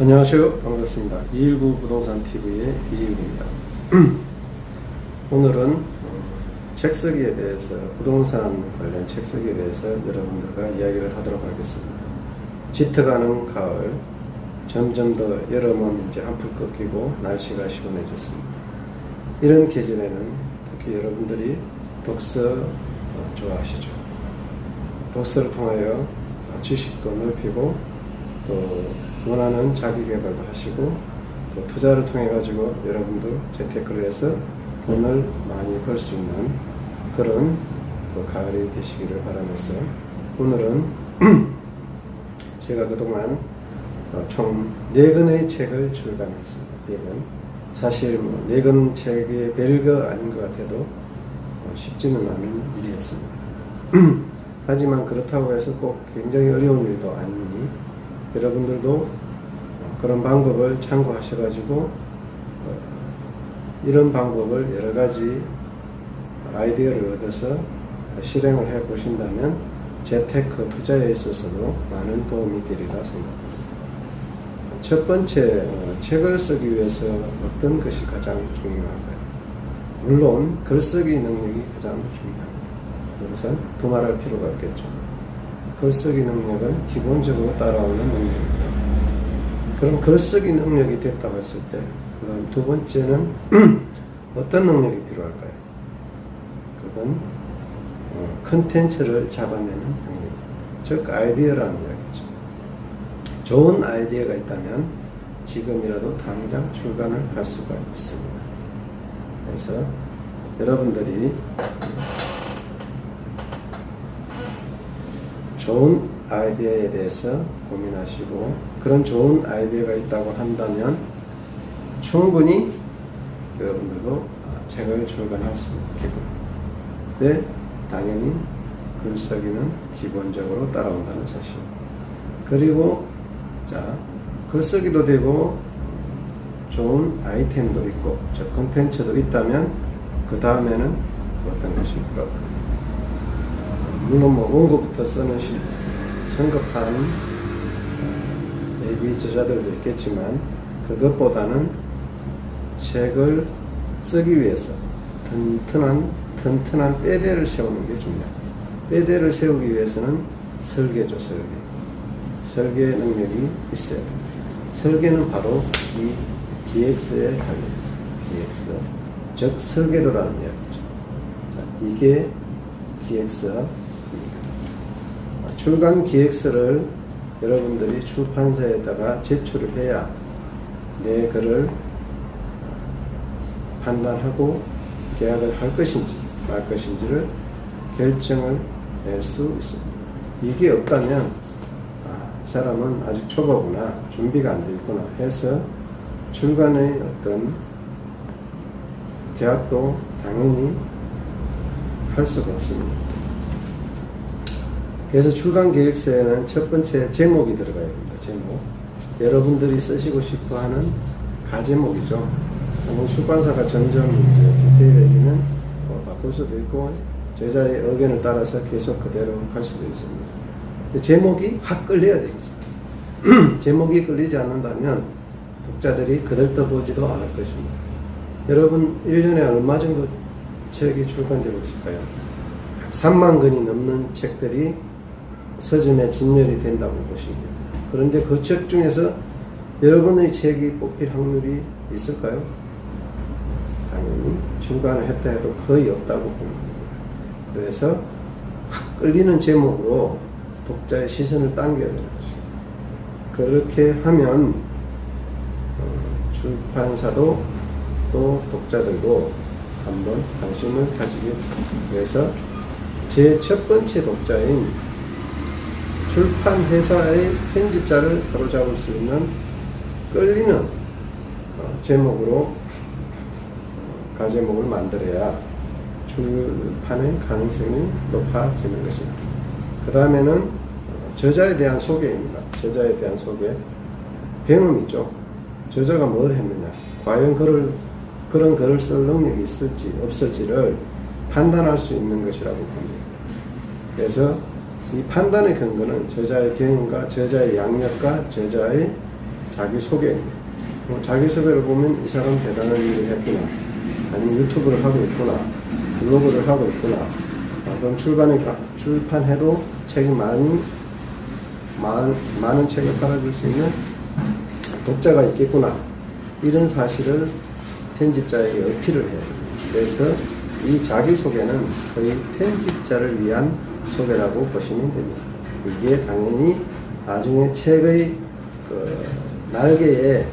안녕하세요. 반갑습니다. 219 부동산 TV의 이인구입니다. 오늘은 책 쓰기에 대해서, 부동산 관련 책 쓰기에 대해서 여러분들과 이야기를 하도록 하겠습니다. 짙어가는 가을, 점점 더 여름은 이제 한풀 꺾이고 날씨가 시원해졌습니다. 이런 계절에는 특히 여러분들이 독서 좋아하시죠. 독서를 통하여 지식도 넓히고 또 원하는 자기개발도 하시고 또 투자를 통해 가지고 여러분들 재테크를 해서 돈을 많이 벌 수 있는 그런 또 가을이 되시기를 바라면서 오늘은 제가 그동안 총 4권의 책을 출간했습니다. 4권. 사실 4권 책이 별거 아닌 것 같아도 쉽지는 않은 일이었습니다. 하지만 그렇다고 해서 꼭 굉장히 어려운 일도 아니니 여러분들도 그런 방법을 참고하셔가지고 이런 방법을 여러가지 아이디어를 얻어서 실행을 해 보신다면 재테크 투자에 있어서도 많은 도움이 되리라 생각합니다. 첫 번째, 책을 쓰기 위해서 어떤 것이 가장 중요한가요? 물론 글쓰기 능력이 가장 중요합니다. 이것은 두말할 필요가 없겠죠. 글쓰기 능력은 기본적으로 따라오는 능력입니다. 그럼 글쓰기 능력이 됐다고 했을 때 그럼 두 번째는 어떤 능력이 필요할까요? 그건 컨텐츠를 잡아내는 능력, 즉 아이디어라는 이야기죠. 좋은 아이디어가 있다면 지금이라도 당장 출간을 할 수가 있습니다. 그래서 여러분들이 좋은 아이디어에 대해서 고민하시고 그런 좋은 아이디어가 있다고 한다면 충분히 여러분들도 책을 출간할 수 있겠고, 네, 당연히 글쓰기는 기본적으로 따라온다는 사실. 그리고 자, 글쓰기도 되고 좋은 아이템도 있고 저 콘텐츠도 있다면 그 다음에는 어떤 것일까? 물론 원고부터 쓰는 성급한 AV 저자들도 있겠지만 그것보다는 책을 쓰기 위해서 튼튼한 뼈대를 세우는 게 중요합니다. 뼈대를 세우기 위해서는 설계죠. 설계 능력이 있어야 됩니다. 설계는 바로 이 기획서에 달려있어요. 기획서, 즉 설계도라는 이야기죠. 자, 이게 기획서. 출간 기획서를 여러분들이 출판사에다가 제출을 해야 내 글을 판단하고 계약을 할 것인지 말 것인지를 결정을 낼 수 있습니다. 이게 없다면 이 사람은 아직 초보구나, 준비가 안 돼 있구나 해서 출간의 어떤 계약도 당연히 할 수가 없습니다. 그래서 출간 계획서에는 첫 번째 제목이 들어가야 됩니다. 제목. 여러분들이 쓰시고 싶어 하는 가제목이죠. 출판사가 점점 이제 디테일해지면 바꿀 수도 있고 제자의 의견을 따라서 계속 그대로 갈 수도 있습니다. 근데 제목이 확 끌려야 되겠습니다. 제목이 끌리지 않는다면 독자들이 그들떠보지도 않을 것입니다. 여러분 1년에 얼마 정도 책이 출간되고 있을까요? 3만 권이 넘는 책들이 서점에 진열이 된다고 보시면 됩니다. 그런데 그 책 중에서 여러분의 책이 뽑힐 확률이 있을까요? 당연히 출간을 했다 해도 거의 없다고 봅니다. 그래서 확 끌리는 제목으로 독자의 시선을 당겨야 되는 것입니다. 그렇게 하면 출판사도 또 독자들도 한번 관심을 가지게 위해서 제 첫 번째 독자인 출판회사의 편집자를 사로잡을 수 있는 끌리는 제목으로 가제목을 만들어야 출판의 가능성이 높아지는 것입니다. 그 다음에는 저자에 대한 소개입니다. 저자에 대한 소개. 경험이죠. 저자가 뭘 했느냐. 과연 그런 글을 쓸 능력이 있을지 없을지를 판단할 수 있는 것이라고 봅니다. 그래서 이 판단의 근거는 저자의 경험과 저자의 양력과 저자의 자기소개입니다. 자기소개를 보면 이 사람 대단한 일을 했구나, 아니면 유튜브를 하고 있구나, 블로그를 하고 있구나, 그럼 출판해도 책이 많은 책을 팔아줄 수 있는 독자가 있겠구나, 이런 사실을 편집자에게 어필을 해야 됩니다. 그래서 이 자기소개는 거의 편집자를 위한 소개라고 보시면 됩니다. 이게 당연히 나중에 책의 날개에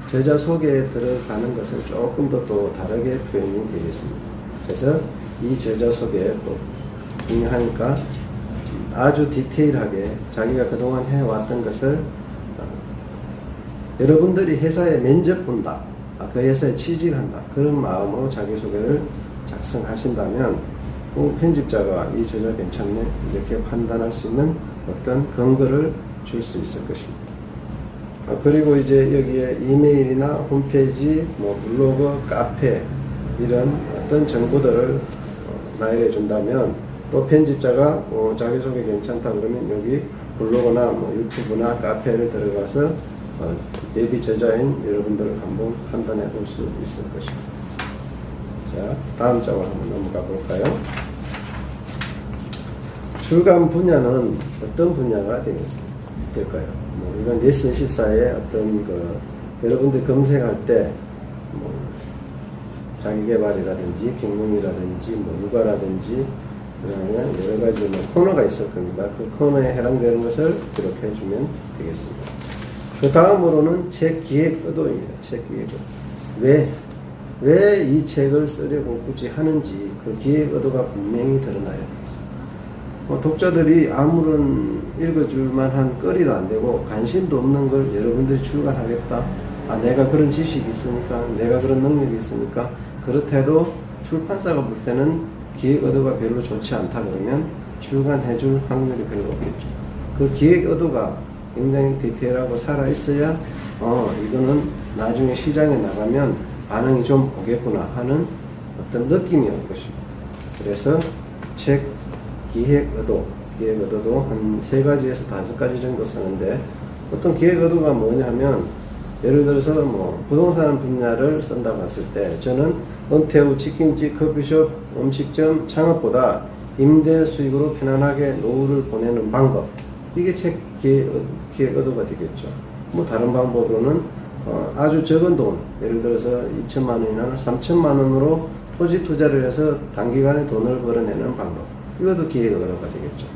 저자 소개에 들어가는 것은 조금 더 또 다르게 표현이 되겠습니다. 그래서 이 저자 소개 중요하니까 아주 디테일하게 자기가 그동안 해왔던 것을 여러분들이 회사에 면접 본다, 그 회사에 취직한다, 그런 마음으로 자기소개를 작성하신다면 편집자가 이 저자 괜찮네 이렇게 판단할 수 있는 어떤 근거를 줄 수 있을 것입니다. 그리고 이제 여기에 이메일이나 홈페이지, 블로그, 카페 이런 어떤 정보들을 나열해 준다면 또 편집자가 자기소개 괜찮다 그러면 여기 블로그나 유튜브나 카페를 들어가서 예비 저자인 여러분들을 한번 판단해 볼 수 있을 것입니다. 자, 다음 장으로 한번 넘어가 볼까요? 출간 분야는 어떤 분야가 될까요? 이건 예스24의 어떤 여러분들 검색할 때 자기개발이라든지 경영이라든지 육아라든지 그러면 여러 가지 코너가 있을 겁니다. 그 코너에 해당되는 것을 기록해 주면 되겠습니다. 그 다음으로는 책 기획 의도입니다. 책 기획 의도. 왜 이 책을 쓰려고 굳이 하는지 그 기획 의도가 분명히 드러나야 되겠습니다. 독자들이 아무런 읽어줄만 한 거리도 안 되고 관심도 없는 걸 여러분들이 출간하겠다, 내가 그런 지식이 있으니까, 내가 그런 능력이 있으니까, 그렇대도 출판사가 볼 때는 기획 의도가 별로 좋지 않다 그러면 출간해 줄 확률이 별로 없겠죠. 그 기획 의도가 굉장히 디테일하고 살아있어야 이거는 나중에 시장에 나가면 반응이 좀 오겠구나 하는 어떤 느낌이 올 것입니다. 그래서 책 기획 의도도 한 3가지에서 5가지 정도 쓰는데, 어떤 기획 의도가 뭐냐면 예를 들어서 부동산 분야를 쓴다고 했을 때 저는 은퇴 후 치킨집, 커피숍, 음식점 창업보다 임대 수익으로 편안하게 노후를 보내는 방법, 이게 책 기획 의도가 되겠죠. 다른 방법으로는 아주 적은 돈, 예를 들어서 2천만 원이나 3천만 원으로 토지 투자를 해서 단기간에 돈을 벌어내는 방법, 이것도 기획 의도가 되겠죠.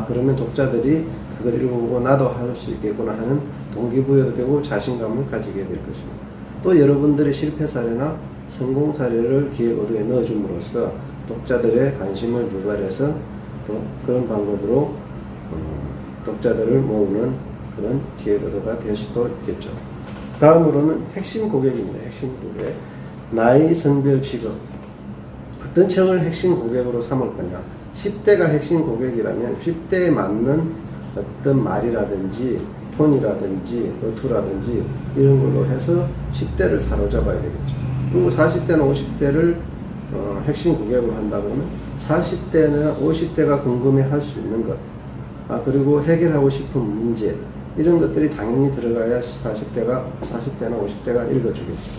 그러면 독자들이 그걸 읽어보고 나도 할 수 있겠구나 하는 동기부여도 되고 자신감을 가지게 될 것입니다. 또 여러분들의 실패 사례나 성공 사례를 기획 의도에 넣어줌으로써 독자들의 관심을 유발해서 또 그런 방법으로 독자들을 모으는 그런 기획 의도가 될 수도 있겠죠. 다음으로는 핵심 고객입니다. 핵심 고객. 나이, 성별, 직업. 어떤 책을 핵심 고객으로 삼을 거냐. 10대가 핵심 고객이라면 10대에 맞는 어떤 말이라든지 톤이라든지 어투라든지 이런 걸로 해서 10대를 사로잡아야 되겠죠. 그리고 40대나 50대를 핵심 고객으로 한다면 40대나 50대가 궁금해 할 수 있는 것, 그리고 해결하고 싶은 문제, 이런 것들이 당연히 들어가야 40대나 50대가 읽어주겠죠.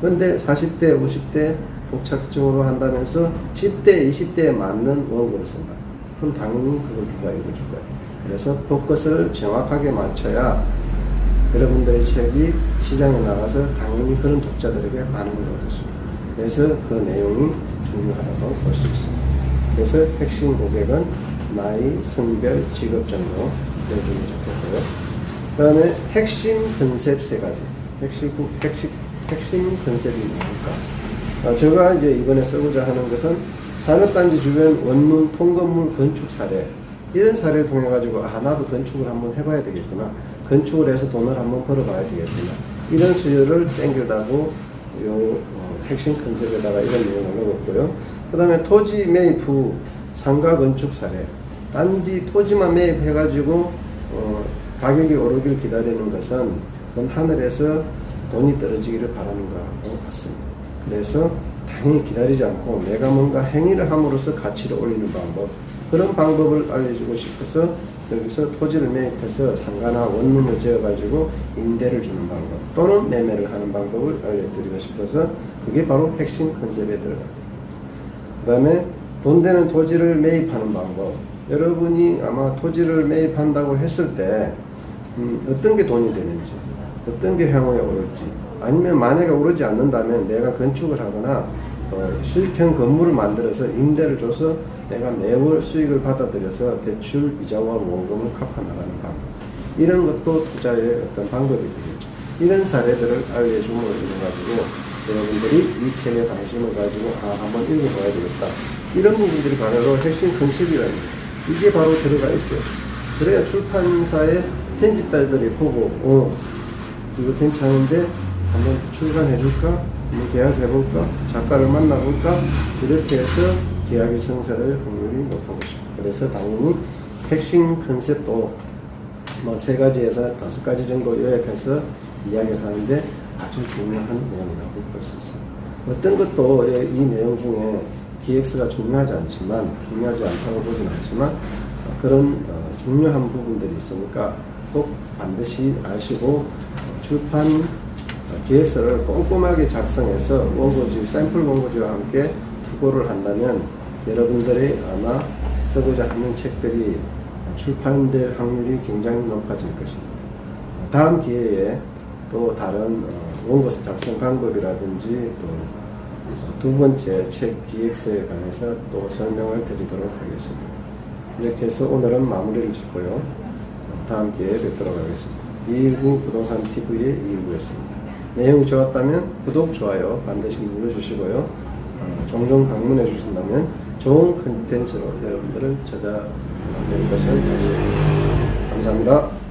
그런데 40대, 50대 독착적으로 한다면서 10대, 20대에 맞는 원고를 쓴다. 그럼 당연히 그걸 누가 읽어줄 거예요. 그래서 포커스를 정확하게 맞춰야 여러분들의 책이 시장에 나가서 당연히 그런 독자들에게 반응을 얻습니다. 그래서 그 내용이 중요하다고 볼 수 있습니다. 그래서 핵심 고객은 나이, 성별, 직업 정도 내주면 좋겠고요. 그 다음에 핵심 컨셉 3가지. 핵심 컨셉이 뭡니까? 제가 이제 이번에 써보자 하는 것은 산업단지 주변 원룸, 통건물 건축 사례, 이런 사례를 통해 가지고 나도 건축을 한번 해봐야 되겠구나, 건축을 해서 돈을 한번 벌어봐야 되겠구나, 이런 수요를 땡기려고 핵심 컨셉에다가 이런 내용을 넣었고요. 그 다음에 토지 매입 후 상가 건축 사례. 단지 토지만 매입해가지고 가격이 오르길 기다리는 것은 그건 하늘에서 돈이 떨어지기를 바라는 것하고 같습니다. 그래서 당연히 기다리지 않고 내가 뭔가 행위를 함으로써 가치를 올리는 방법, 그런 방법을 알려주고 싶어서 여기서 토지를 매입해서 상가나 원룸을 지어가지고 임대를 주는 방법 또는 매매를 하는 방법을 알려드리고 싶어서 그게 바로 핵심 컨셉에 들어갑니다. 그 다음에 돈 되는 토지를 매입하는 방법. 여러분이 아마 토지를 매입한다고 했을 때 어떤 게 돈이 되는지, 어떤 게 향후에 오를지, 아니면 만약에 오르지 않는다면 내가 건축을 하거나 수익형 건물을 만들어서 임대를 줘서 내가 매월 수익을 받아들여서 대출 이자와 원금을 갚아나가는 방법, 이런 것도 투자의 어떤 방법이 되겠죠. 이런 사례들을 알려줌으로 인해 가지고 여러분들이 이 책에 관심을 가지고 한번 읽어봐야 되겠다, 이런 부분들이 바로 핵심 컨셉이라는 거예요. 이게 바로 들어가 있어요. 그래야 출판사의 편집자들이 보고 이거 괜찮은데 한번 출간해줄까? 한번 계약해볼까? 작가를 만나볼까? 이렇게 해서 계약의 성사를 확률이 높은 것이죠. 그래서 당연히 핵심 컨셉도 뭐 3가지에서 5가지 정도 요약해서 이야기를 하는데 아주 중요한 내용이라고 볼 수 있습니다. 어떤 것도 이 내용 중에 기획서가 중요하지 않지만, 중요하지 않다고 보진 않지만 그런 중요한 부분들이 있으니까 꼭 반드시 아시고 출판 기획서를 꼼꼼하게 작성해서 원고지, 샘플 원고지와 함께 투고를 한다면 여러분들이 아마 쓰고자 하는 책들이 출판될 확률이 굉장히 높아질 것입니다. 다음 기회에 또 다른 원고 작성 방법이라든지 또 두 번째 책 기획서에 관해서 또 설명을 드리도록 하겠습니다. 이렇게 해서 오늘은 마무리를 짓고요. 다음 기회에 뵙도록 하겠습니다. 219 부동산 TV의 219였습니다. 내용이 좋았다면 구독, 좋아요 반드시 눌러주시고요. 종종 방문해 주신다면 좋은 콘텐츠로 여러분들을 찾아뵐 것을 바랍니다. 감사합니다.